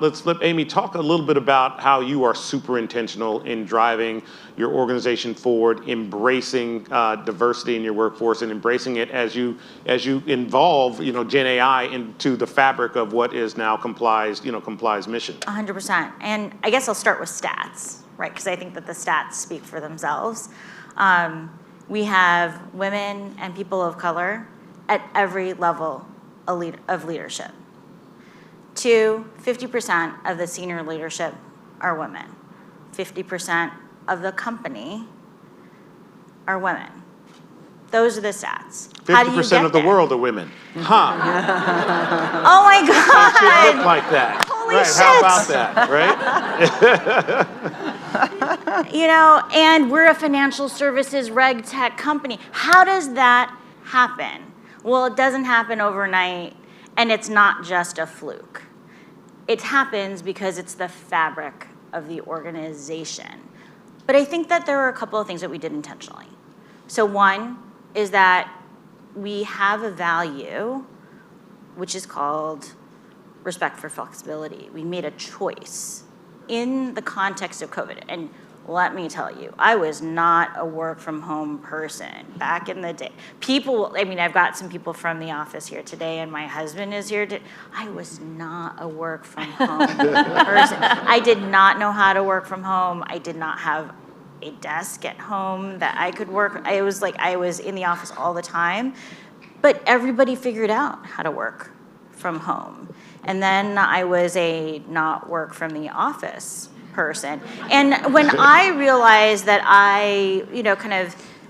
Let's flip. Amy, talk a little bit about how you are super intentional in driving your organization forward, embracing diversity in your workforce, and embracing it as you involve, Gen AI into the fabric of what is now Comply's mission. 100%. And I guess I'll start with stats, right? Because I think that the stats speak for themselves. We have women and people of color at every level of leadership. 50% of the senior leadership are women. 50% of the company are women. Those are the stats. 50% of the world are women. Huh. Oh my God. It look like that. Holy right. shit. How about that, right? And we're a financial services reg tech company. How does that happen? Well, it doesn't happen overnight, and it's not just a fluke. It happens because it's the fabric of the organization. But I think that there are a couple of things that we did intentionally. So one is that we have a value which is called respect for flexibility. We made a choice in the context of COVID. And let me tell you, I was not a work from home person back in the day. I've got some people from the office here today, and my husband is here today. I was not a work from home person. I did not know how to work from home. I did not have a desk at home that I could work. I was in the office all the time, but everybody figured out how to work from home. And then I was a not work from the office person. And when I realized that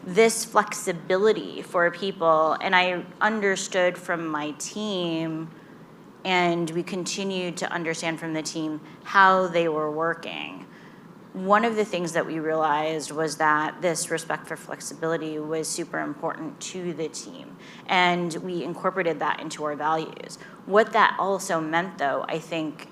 this flexibility for people, and I understood from my team, and we continued to understand from the team how they were working, one of the things that we realized was that this respect for flexibility was super important to the team. And we incorporated that into our values. What that also meant, though, I think,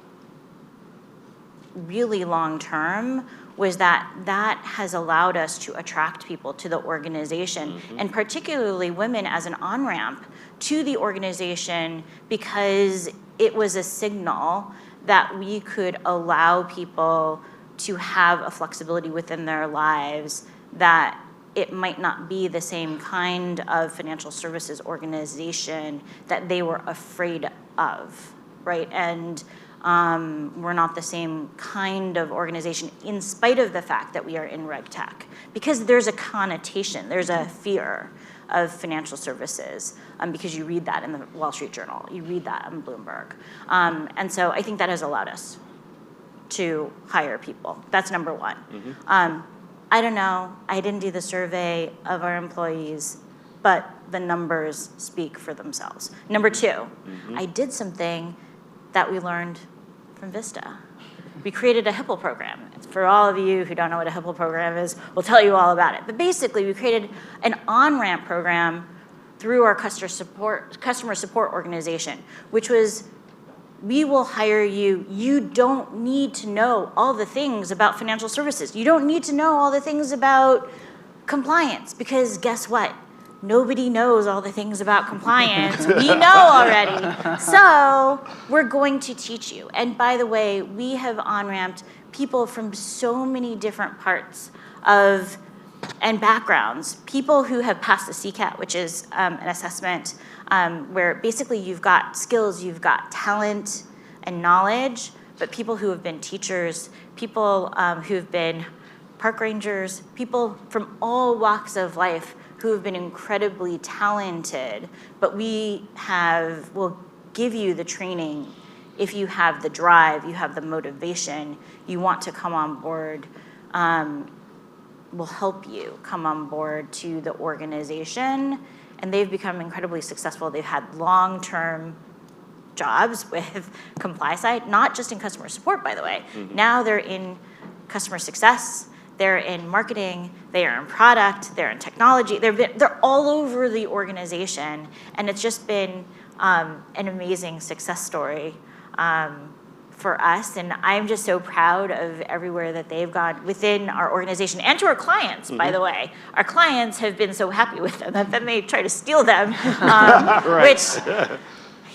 really long term, was that has allowed us to attract people to the organization, and particularly women as an on-ramp to the organization, because it was a signal that we could allow people to have a flexibility within their lives, that it might not be the same kind of financial services organization that they were afraid of, right? And we're not the same kind of organization, in spite of the fact that we are in reg tech, because there's a connotation, there's a fear of financial services, because you read that in the Wall Street Journal, you read that on Bloomberg. And so I think that has allowed us to hire people. That's number one. I don't know, I didn't do the survey of our employees, but the numbers speak for themselves. Number two, I did something that we learned from Vista. We created a HPEL program. For all of you who don't know what a HPEL program is, we'll tell you all about it. But basically, we created an on-ramp program through our customer support organization, which was, we will hire you. You don't need to know all the things about financial services. You don't need to know all the things about compliance, because guess what? Nobody knows all the things about compliance. We know already. So we're going to teach you. And by the way, we have on-ramped people from so many different parts of and backgrounds. People who have passed the CCAT, which is an assessment where basically you've got skills, you've got talent and knowledge, but people who have been teachers, people who've been park rangers, people from all walks of life who have been incredibly talented, but we'll give you the training if you have the drive, you have the motivation, you want to come on board, we'll help you come on board to the organization. And they've become incredibly successful. They've had long-term jobs with ComplySide, not just in customer support, by the way. Now they're in customer success, they're in marketing, they are in product, they're in technology, they're all over the organization, and it's just been an amazing success story for us, and I'm just so proud of everywhere that they've gone within our organization, and to our clients, by the way. Our clients have been so happy with them that then they try to steal them, which,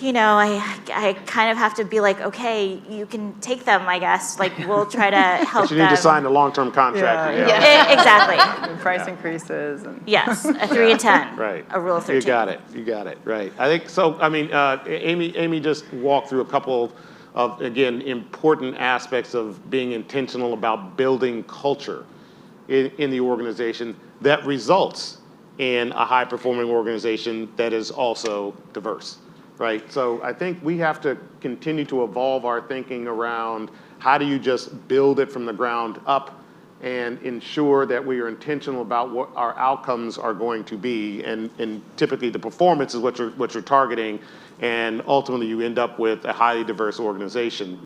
I kind of have to be like, okay, you can take them, I guess. Like, we'll try to help But you need them. to sign a long-term contract. Exactly. And price increases. And Yes, a 3 and 10. Right. A rule of 13. You got it. Right. I think so. I mean, Amy just walked through a couple of, again, important aspects of being intentional about building culture in the organization that results in a high-performing organization that is also diverse, right? So I think we have to continue to evolve our thinking around how do you just build it from the ground up and ensure that we are intentional about what our outcomes are going to be, and typically the performance is what you're targeting, and ultimately you end up with a highly diverse organization.